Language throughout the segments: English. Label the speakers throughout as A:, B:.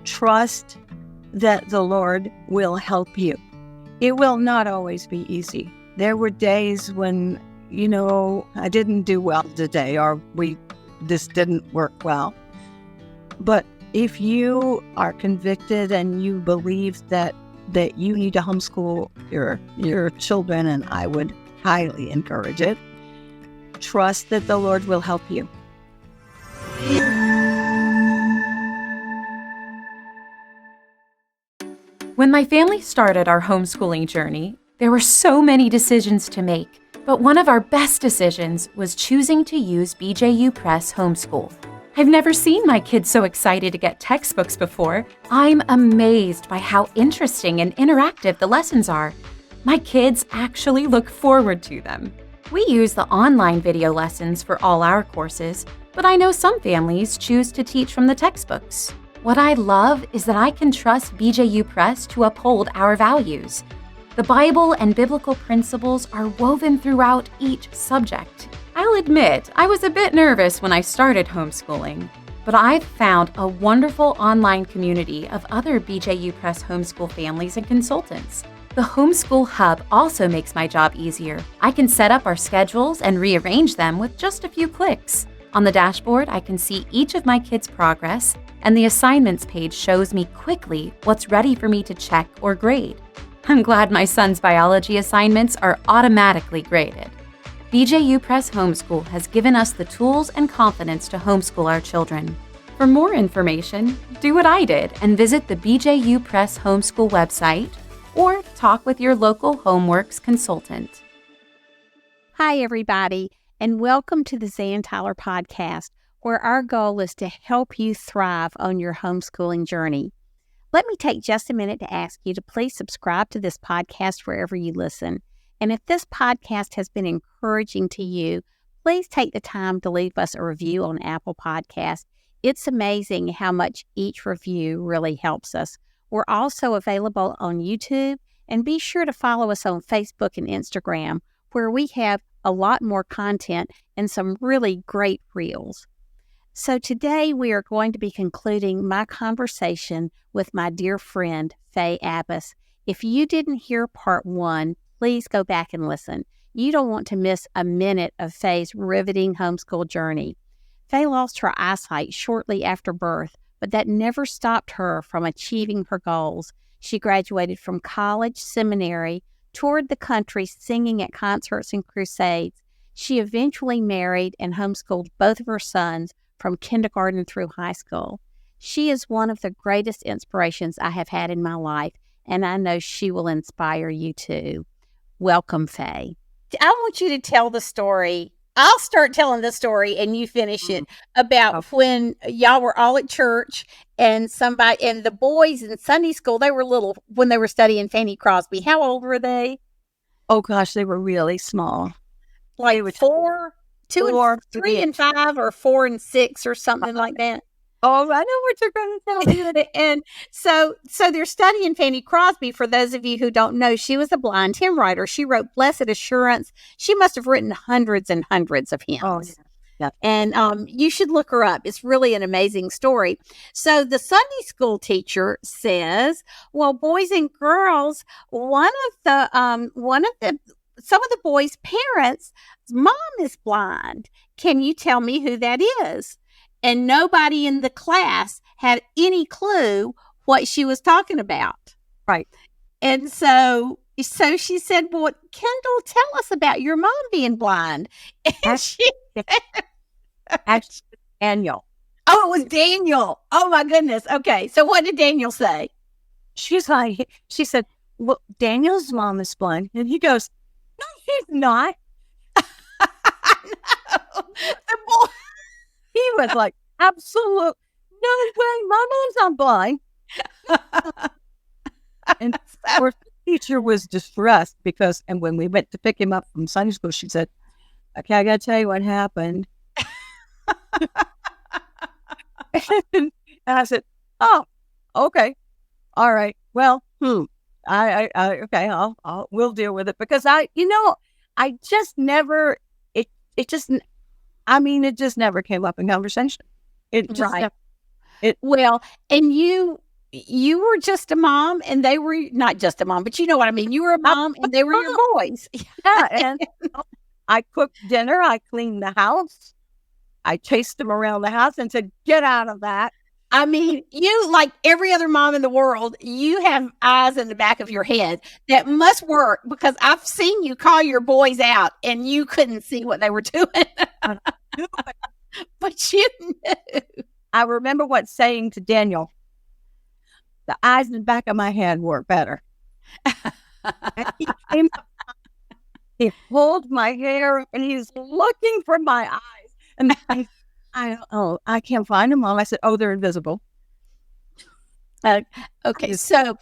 A: Trust that the Lord will help you. It will not always be easy. There were days when, I didn't do well today, or this didn't work well. But if you are convicted and you believe that you need to homeschool your children, and I would highly encourage it, trust that the Lord will help you.
B: When my family started our homeschooling journey, there were so many decisions to make, but one of our best decisions was choosing to use BJU Press Homeschool. I've never seen my kids so excited to get textbooks before. I'm amazed by how interesting and interactive the lessons are. My kids actually look forward to them. We use the online video lessons for all our courses, but I know some families choose to teach from the textbooks. What I love is that I can trust BJU Press to uphold our values. The Bible and biblical principles are woven throughout each subject. I'll admit, I was a bit nervous when I started homeschooling, but I've found a wonderful online community of other BJU Press homeschool families and consultants. The Homeschool Hub also makes my job easier. I can set up our schedules and rearrange them with just a few clicks. On the dashboard, I can see each of my kids' progress, and the assignments page shows me quickly what's ready for me to check or grade. I'm glad my son's biology assignments are automatically graded. BJU Press Homeschool has given us the tools and confidence to homeschool our children. For more information, do what I did and visit the BJU Press Homeschool website or talk with your local HomeWorks consultant.
C: Hi, everybody, and welcome to the Zan Tyler podcast, where our goal is to help you thrive on your homeschooling journey. Let me take just a minute to ask you to please subscribe to this podcast wherever you listen. And if this podcast has been encouraging to you, please take the time to leave us a review on Apple Podcasts. It's amazing how much each review really helps us. We're also available on YouTube, and be sure to follow us on Facebook and Instagram, where we have a lot more content and some really great reels. So today we are going to be concluding my conversation with my dear friend, Faye Abbas. If you didn't hear part 1, please go back and listen. You don't want to miss a minute of Faye's riveting homeschool journey. Faye lost her eyesight shortly after birth, but that never stopped her from achieving her goals. She graduated from college, seminary, toured the country singing at concerts and crusades. She eventually married and homeschooled both of her sons from kindergarten through high school. She is one of the greatest inspirations I have had in my life, and I know she will inspire you too. Welcome, Faye. I want you to tell the story. I'll start telling the story and you finish it, about when y'all were all at church and the boys in Sunday school, they were little when they were studying Fanny Crosby. How old were they?
A: Oh gosh, they were really small.
C: Like 4, 2, 3, and 5, or 4 and 6, or something like that.
A: Oh, I know what you're going to tell me.
C: And so they're studying Fanny Crosby. For those of you who don't know, she was a blind hymn writer. She wrote Blessed Assurance. She must have written hundreds and hundreds of hymns.
A: Oh, yeah.
C: And you should look her up. It's really an amazing story. So the Sunday school teacher says, well, boys and girls, some of the boys' parents' mom is blind. Can you tell me who that is? And nobody in the class had any clue what she was talking about.
A: Right.
C: And so she said, well, Kendall, tell us about your mom being blind. And
A: Actually, Daniel.
C: Oh, it was Daniel. Oh, my goodness. Okay. So what did Daniel say?
A: She said, well, Daniel's mom is blind. And he goes, no, she's not.
C: No. The boy.
A: He was like, absolute, no way, my mom's not blind. And of course, the teacher was distressed and when we went to pick him up from Sunday school, she said, okay, I got to tell you what happened. And I said, oh, okay. All right. Well, okay, we'll deal with it, because it just never came up in conversation.
C: Right. And you were just a mom and they were not just a mom, but you know what I mean. You were a mom and they were your boys.
A: Yeah, and I cooked dinner. I cleaned the house. I chased them around the house and said, "Get out of that."
C: I mean, you, like every other mom in the world, you have eyes in the back of your head that must work, because I've seen you call your boys out and you couldn't see what they were doing. But you knew.
A: I remember what saying to Daniel, the eyes in the back of my head work better. And he came up, he pulled my hair and he's looking for my eyes. And I can't find them all. I said, "Oh, they're invisible."
C: Okay, so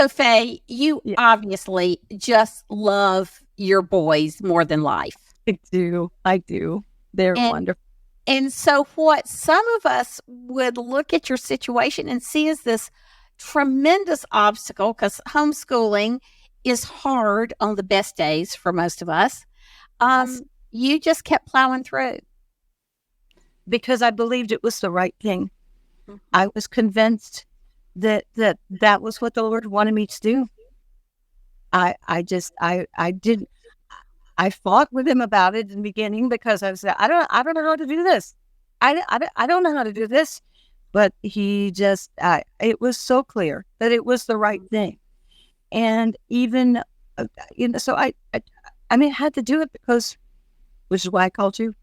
C: Faye, you obviously just love your boys more than life.
A: I do. They're wonderful.
C: And so what some of us would look at your situation and see as this tremendous obstacle, because homeschooling is hard on the best days for most of us. You just kept plowing through.
A: Because I believed it was the right thing.
C: Mhm.
A: I was convinced that was what the Lord wanted me to do. I didn't. I fought with him about it in the beginning because I said, I don't know how to do this. I don't know how to do this. But he just, it was so clear that it was the right thing. And even, so I had to do it because, which is why I called you,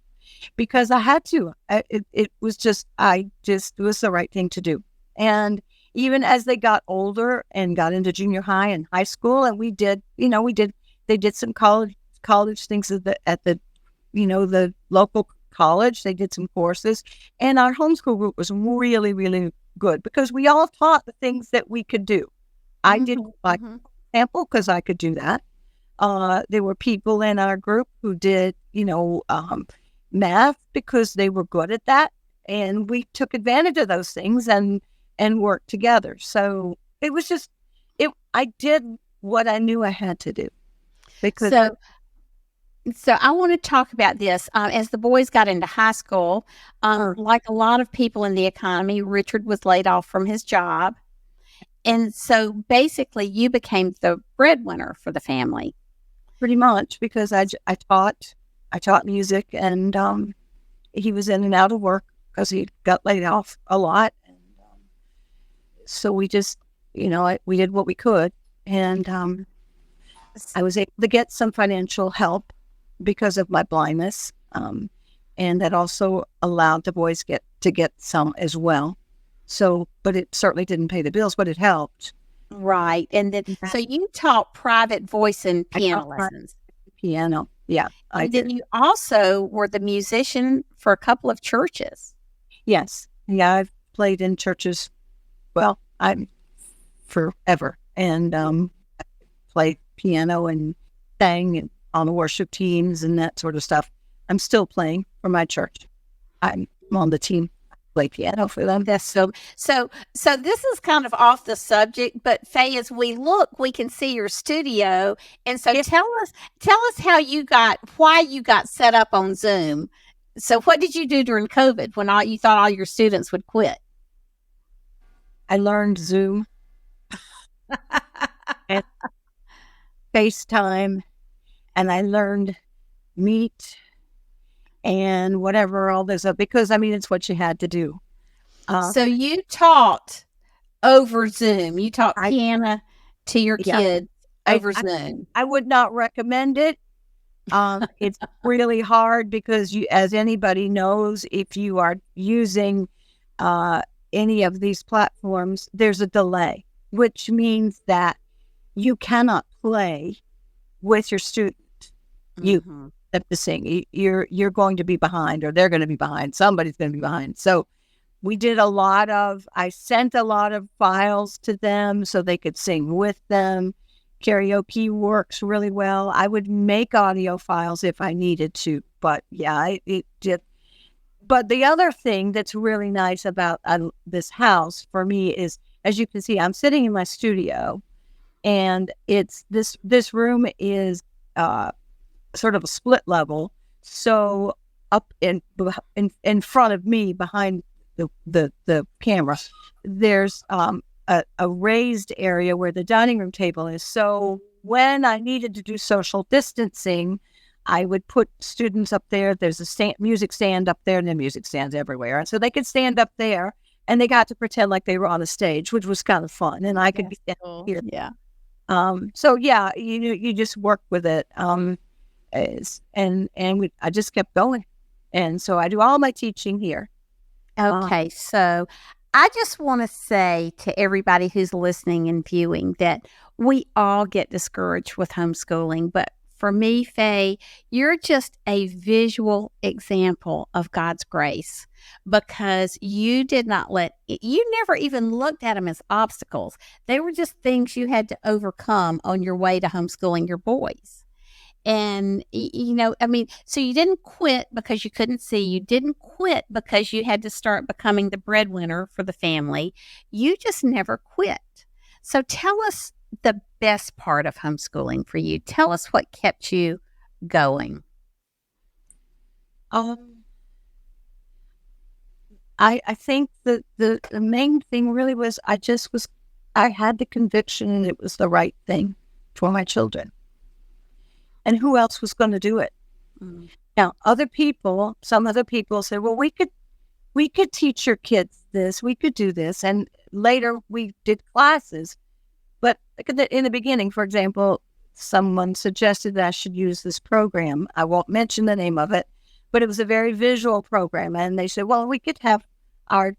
A: because I had to. It was the right thing to do. And even as they got older and got into junior high and high school, and they did some college things at the local college. They did some courses, and our homeschool group was really, really good because we all taught the things that we could do. I did, like, example, because I could do that. There were people in our group who did, math because they were good at that, and we took advantage of those things and worked together. So it was just, I did what I knew I had to do. Because
C: So I want to talk about this. As the boys got into high school, like a lot of people in the economy, Richard was laid off from his job. And so basically you became the breadwinner for the family.
A: Pretty much, because I taught music, and he was in and out of work because he got laid off a lot. And so we just, we did what we could. And I was able to get some financial help because of my blindness. And that also allowed the boys to get some as well. So, but it certainly didn't pay the bills, but it helped.
C: Right. And then, so you taught private voice and piano lessons.
A: Piano. Yeah.
C: And then you also were the musician for a couple of churches.
A: Yes. Yeah. I've played in churches. Well, I'm forever. And played piano and sang on the worship teams and that sort of stuff. I'm still playing for my church. I'm on the team. Play piano for them.
C: That's so this is kind of off the subject, but Faye, as we look, we can see your studio. And so tell us why you got set up on Zoom. So what did you do during COVID when you thought all your students would quit?
A: I learned Zoom and FaceTime, and I learned Meet and whatever all this, because it's what you had to do.
C: So you taught over Zoom. You taught piano to your kids over Zoom.
A: I would not recommend it. It's really hard because as anybody knows, if you are using any of these platforms, there's a delay, which means that you cannot play with your student. You have to sing. You're going to be behind, or they're going to be behind. Somebody's going to be behind. So we did I sent a lot of files to them so they could sing with them. Karaoke works really well. I would make audio files if I needed to, but yeah, it did. But the other thing that's really nice about this house for me is, as you can see, I'm sitting in my studio, and it's this room is sort of a split level. So up in front of me, behind the camera, there's a raised area where the dining room table is. So when I needed to do social distancing, I would put students up there. There's a music stand up there, and the music stands everywhere. And so they could stand up there, and they got to pretend like they were on a stage, which was kind of fun. And I could be down here.
C: Yeah.
A: So yeah, you just work with it. I just kept going. And so I do all my teaching here.
C: Okay, so I just want to say to everybody who's listening and viewing that we all get discouraged with homeschooling, but for me, Faye, you're just a visual example of God's grace because you you never even looked at them as obstacles. They were just things you had to overcome on your way to homeschooling your boys. And, so you didn't quit because you couldn't see. You didn't quit because you had to start becoming the breadwinner for the family. You just never quit. So tell us the best part of homeschooling for you. Tell us what kept you going.
A: I think that the main thing really was I had the conviction it was the right thing for my children. And who else was going to do it? Mm. Now, some other people said, well, we could teach your kids this, we could do this. And later we did classes. But in the beginning, for example, someone suggested that I should use this program. I won't mention the name of it, but it was a very visual program. And they said, well, we could have our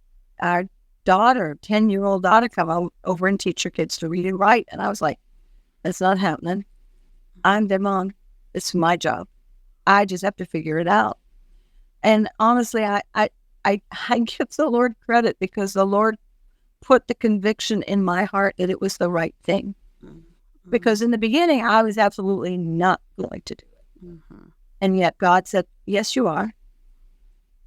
A: daughter, 10-year-old daughter, come over and teach your kids to read and write. And I was like, that's not happening. I'm their mom. It's my job. I just have to figure it out. And honestly, I give the Lord credit because the Lord put the conviction in my heart that it was the right thing. Mm-hmm. Because in the beginning, I was absolutely not going to do it. Mm-hmm. And yet God said, yes, you are.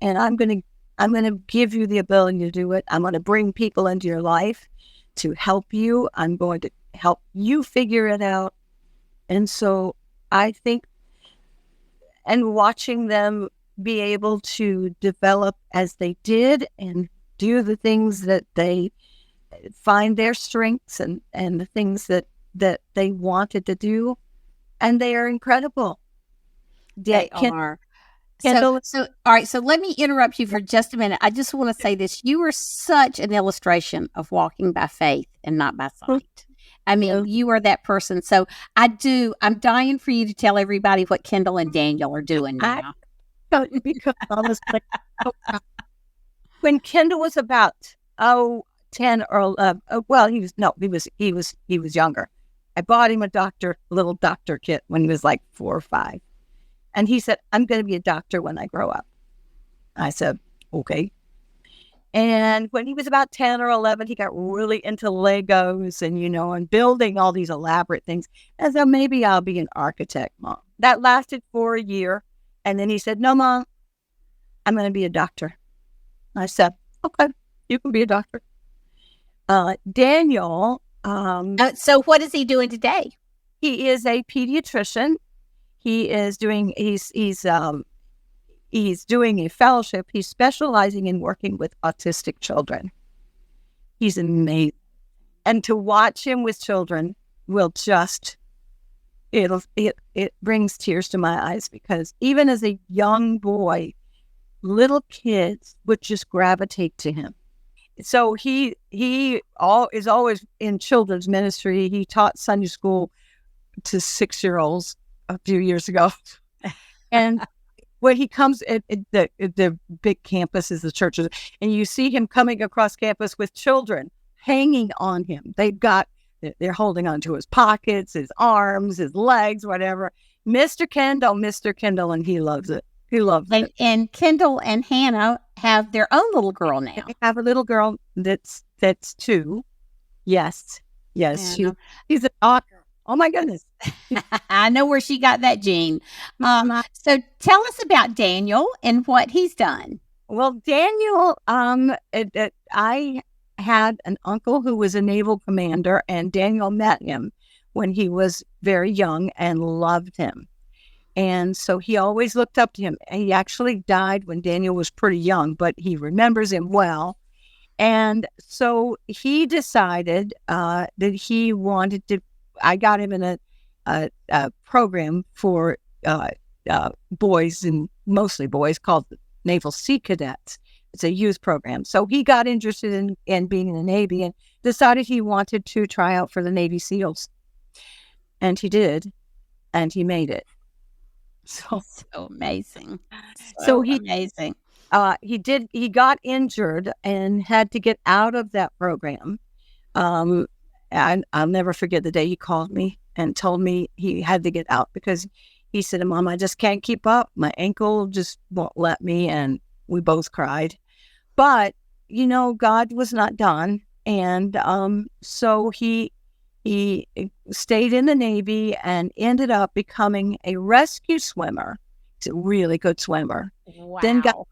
A: And I'm going to give you the ability to do it. I'm going to bring people into your life to help you. I'm going to help you figure it out. And so I think, and watching them be able to develop as they did and do the things that they find their strengths and the things that they wanted to do. And they are incredible.
C: They are. Kendall. So, all right. So let me interrupt you for just a minute. I just want to say this. You are such an illustration of walking by faith and not by sight. I mean, you are that person. So I'm dying for you to tell everybody what Kendall and Daniel are doing now.
A: Because honestly, when Kendall was about 10 or 11, he was younger. I bought him a little doctor kit when he was like 4 or 5. And he said, I'm going to be a doctor when I grow up. I said, okay. And when he was about 10 or 11, he got really into Legos and building all these elaborate things. And so maybe I'll be an architect, Mom. That lasted for a year. And then he said, no, Mom, I'm going to be a doctor. I said, okay, you can be a doctor. Daniel.
C: So what is he doing today?
A: He is a pediatrician. He is doing, he's doing a fellowship. He's specializing in working with autistic children. He's amazing. And to watch him with children will just, it brings tears to my eyes because even as a young boy, little kids would just gravitate to him. So he is always in children's ministry. He taught Sunday school to 6-year-olds a few years ago. And when he comes at the big campuses, the churches, and you see him coming across campus with children hanging on him. They're holding onto his pockets, his arms, his legs, whatever. Mr. Kendall, and he loves it. He loves it.
C: And Kendall and Hannah have their own little girl now.
A: They have a little girl that's 2. Yes. She's a daughter. Oh my goodness.
C: I know where she got that gene. So tell us about Daniel and what he's done.
A: Well, Daniel, I had an uncle who was a naval commander, and Daniel met him when he was very young and loved him. And so he always looked up to him. He actually died when Daniel was pretty young, but he remembers him well. And so he decided that he wanted to. I got him in a program for boys, and mostly boys, called the Naval Sea Cadets. It's a youth program. So he got interested in being in the Navy and decided he wanted to try out for the Navy SEALs. And he did, and he made it. So
C: amazing.
A: So he
C: amazing.
A: He got injured and had to get out of that program. And I'll never forget the day he called me and told me he had to get out because he said, "Mom, I just can't keep up. My ankle just won't let me." And we both cried. But, God was not done. And so he stayed in the Navy and ended up becoming a rescue swimmer. He's a really good swimmer.
C: Wow.
A: Then got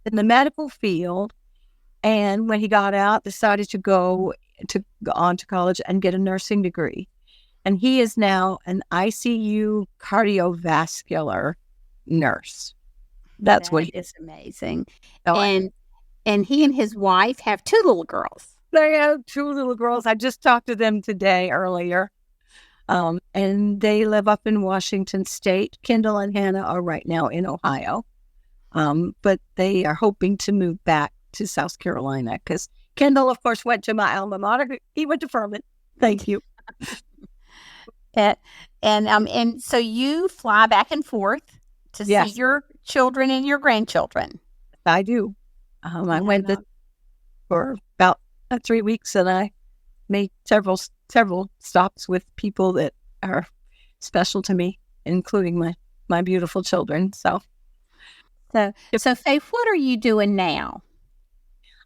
A: in the medical field. And when he got out, decided to go on to college and get a nursing degree. And he is now an ICU cardiovascular nurse. That's what he
C: is amazing.
A: Oh,
C: And he and his wife have 2 little girls.
A: They have 2 little girls. I just talked to them earlier. And they live up in Washington State. Kendall and Hannah are right now in Ohio. But they are hoping to move back to South Carolina because Kendall, of course, went to my alma mater. He went to Furman. Thank you.
C: And so you fly back and forth to see your children and your grandchildren.
A: I do. I went for about 3 weeks, and I made several stops with people that are special to me, including my beautiful children. So
C: Faye, what are you doing now?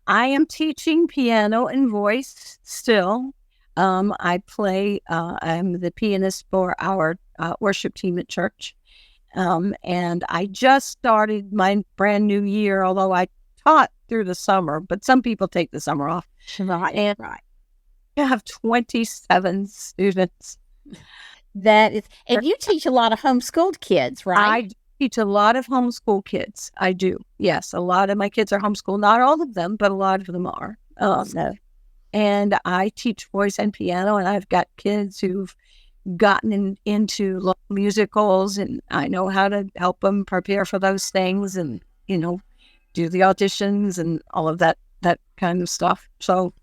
A: I am teaching piano and voice still. I play. I'm the pianist for our worship team at church, and I just started my brand new year. Although I taught through the summer, but some people take the summer off.
C: Right.
A: I have 27 students.
C: And you teach a lot of homeschooled kids, right?
A: I teach a lot of homeschool kids. I do. Yes, a lot of my kids are homeschooled. Not all of them, but a lot of them are. And I teach voice and piano, and I've got kids who've gotten into local musicals, and I know how to help them prepare for those things and, do the auditions and all of that kind of stuff. So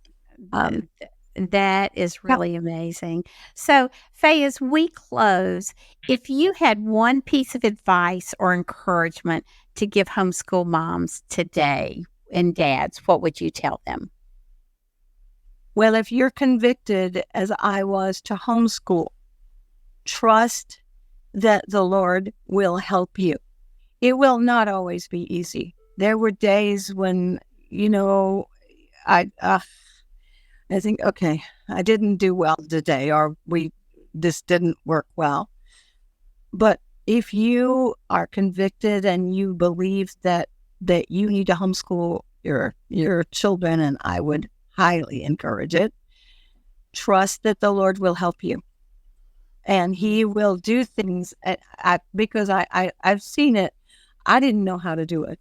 C: that is really amazing. So, Faye, as we close, if you had one piece of advice or encouragement to give homeschool moms today and dads, what would you tell them?
A: Well, if you're convicted, as I was, to homeschool, trust that the Lord will help you. It will not always be easy. There were days when, I think, okay, I didn't do well today, or this didn't work well. But if you are convicted and you believe that you need to homeschool your children, and I would highly encourage it, trust that the Lord will help you. And He will do things because I've seen it. I didn't know how to do it.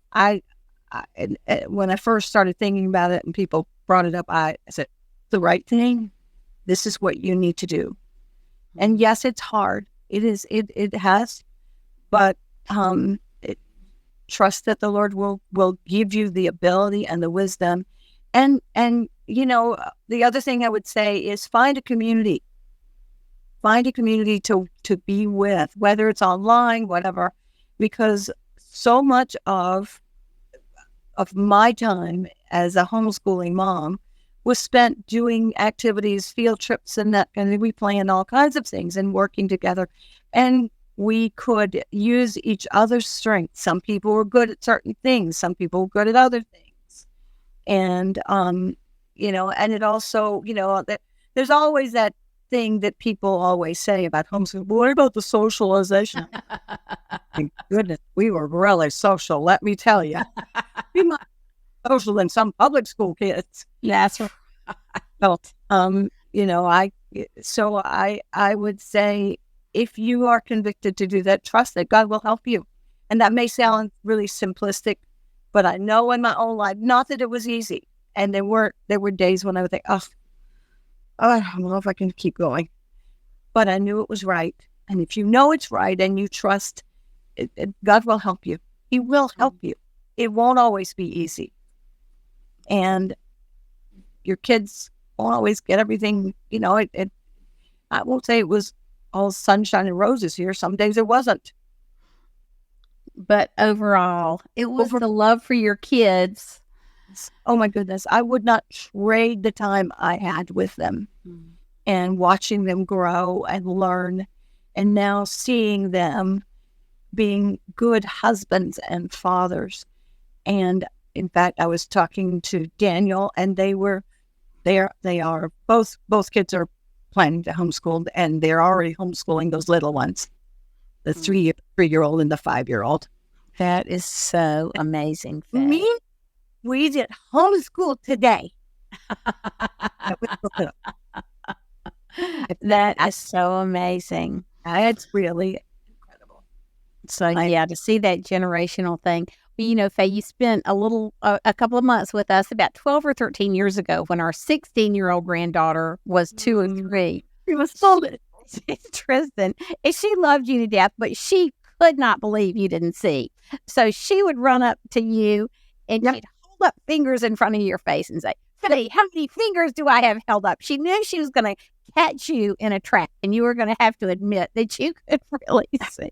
A: When I first started thinking about it and people brought it up, I said, the right thing, this is what you need to do. And yes, it's hard. It is, it has, but trust that the Lord will give you the ability and the wisdom. And the other thing I would say is find a community. Find a community to be with, whether it's online, whatever, because so much of my time as a homeschooling mom was spent doing activities, field trips, and that kind of. We planned all kinds of things and working together, and we could use each other's strengths. Some people were good at certain things, some people were good at other things, and and it also, there's always that thing that people always say about homeschool. What about the socialization? Thank goodness, we were really social. Let me tell you, we might be social than some public school kids.
C: That's right.
A: So, I would say, if you are convicted to do that, trust that God will help you. And that may sound really simplistic, but I know in my own life, not that it was easy. And there were days when I would think, oh, I don't know if I can keep going. But I knew it was right. And if you know it's right and you trust, God will help you. He will help you. It won't always be easy. And your kids won't always get everything, I won't say it was all sunshine and roses here. Some days it wasn't.
C: But overall, it was the love for your kids.
A: Oh my goodness. I would not trade the time I had with them and watching them grow and learn, and now seeing them being good husbands and fathers. And in fact, I was talking to Daniel, and they are both kids are planning to homeschool, and they're already homeschooling those little ones, the 3-year-old and the 5-year-old.
C: That is so amazing. Faye.
A: Me, we did homeschool today.
C: That is so amazing.
A: It's really incredible.
C: So yeah, to see that generational thing. Well, Faye, you spent a couple of months with us about 12 or 13 years ago when our 16-year-old granddaughter was 2 and 3.
A: She was solid.
C: Tristan, and she loved you to death, but she could not believe you didn't see. So she would run up to you and she'd hold up fingers in front of your face and say, Faye, how many fingers do I have held up? She knew she was going to catch you in a trap, and you were going to have to admit that you could really see.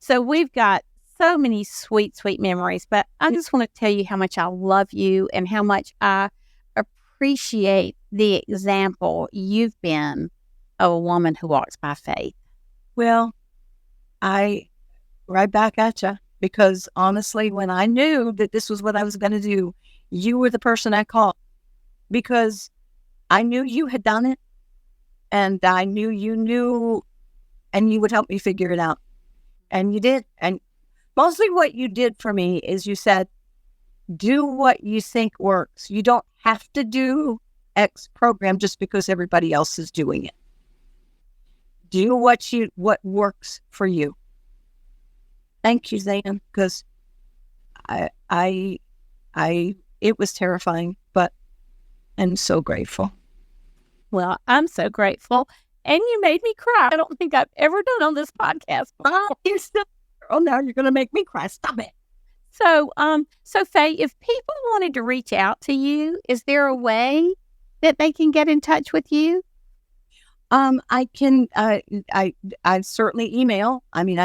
C: So we've got so many sweet, sweet memories, but I just want to tell you how much I love you and how much I appreciate the example you've been of a woman who walks by faith.
A: Well, right back at you, because honestly, when I knew that this was what I was going to do, you were the person I called, because I knew you had done it, and I knew you knew, and you would help me figure it out. And you did. And mostly what you did for me is you said, do what you think works. You don't have to do X program just because everybody else is doing it. Do what works for you. Thank you, Zan, because it was terrifying, but I'm so grateful.
C: Well, I'm so grateful. And you made me cry. I don't think I've ever done on this podcast before.
A: Now you're going to make me cry. Stop it.
C: So Faye, if people wanted to reach out to you, is there a way that they can get in touch with you?
A: I can, I certainly email. I mean,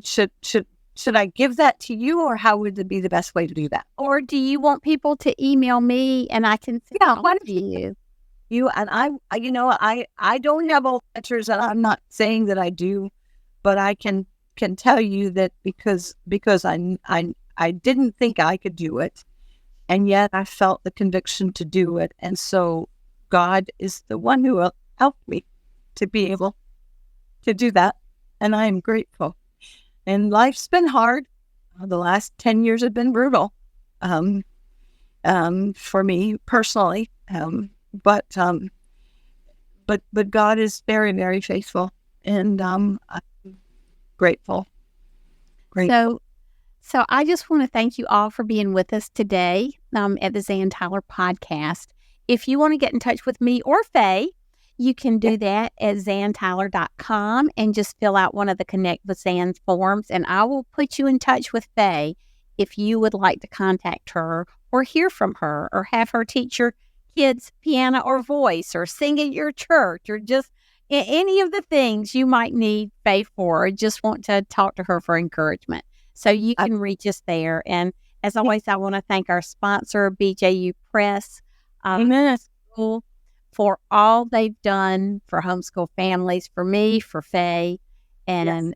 A: should I give that to you, or how would it be the best way to do that?
C: Or do you want people to email me and I can send it to you?
A: You and I don't have all answers, and I'm not saying that I do, but I can tell you that because I didn't think I could do it, and yet I felt the conviction to do it, and so God is the one who helped me to be able to do that, and I am grateful. And life's been hard. The last 10 years have been brutal, for me personally. But God is very, very faithful, and I'm grateful.
C: So I just want to thank you all for being with us today at the Zan Tyler podcast. If you want to get in touch with me or Faye, you can do that at zantyler.com and just fill out one of the Connect with Zan forms, and I will put you in touch with Faye if you would like to contact her or hear from her or have her teach your kids piano or voice or sing at your church or just any of the things you might need Faye for, or just want to talk to her for encouragement. So you can reach us there. And as always, I want to thank our sponsor, BJU Press, Homeschool, for all they've done for homeschool families, for me, for Faye, and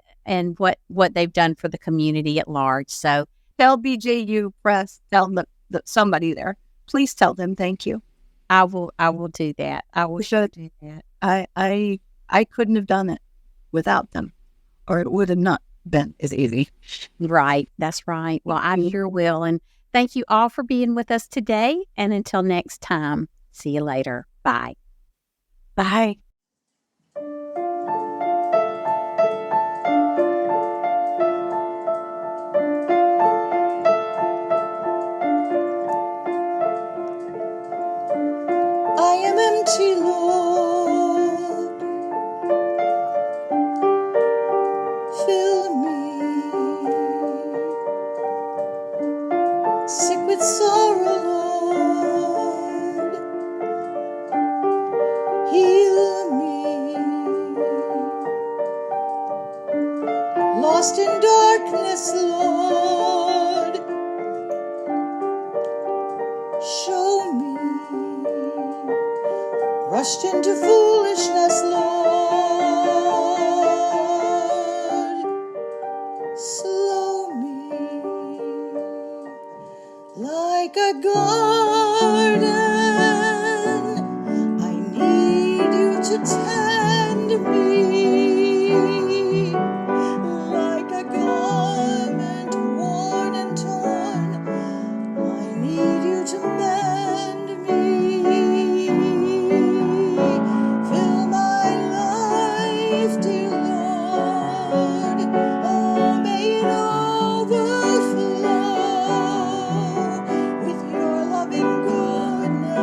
C: what they've done for the community at large. So
A: tell BJU Press, tell them that somebody there, please tell them thank you.
C: I will do that. I will do that.
A: I couldn't have done it without them, or it would have not been as easy.
C: Right. That's right. Well, I sure will. And thank you all for being with us today. And until next time, see you later. Bye.
A: Bye.
D: am empty, Lord. Fill me. Sick with sorrow, Lord. Heal me. Lost in darkness, Lord. Show me. Rushed into foolishness, Lord. Slow me. Like a garden, I need you to tend me. Like a garment worn and torn, I need you to mend me. Fill my life, dear Lord. Oh, may it overflow with your loving goodness,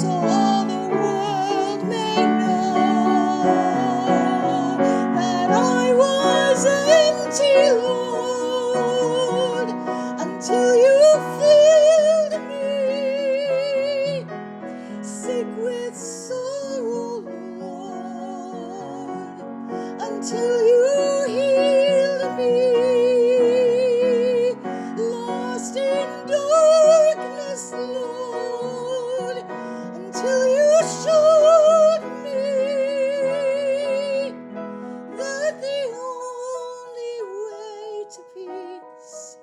D: so all the world may know that I was empty, Lord, until you filled me. Sick with sorrow, Lord, until you healed me. Lost in darkness, Lord, until you showed me that the only way to peace,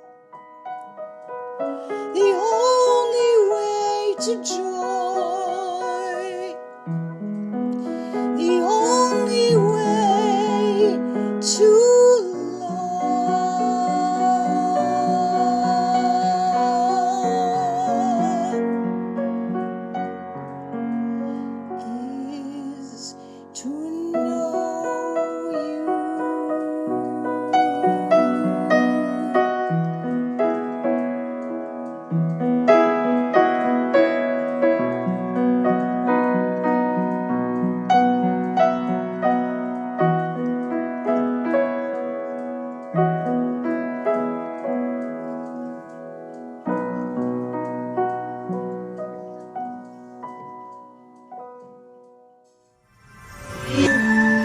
D: the only way to joy, the only way to love is to know you.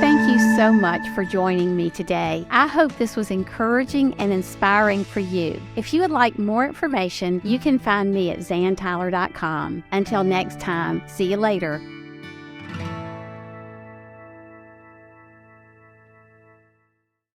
C: Thank you so much for joining me today. I hope this was encouraging and inspiring for you. If you would like more information, you can find me at zantyler.com. Until next time, see you later.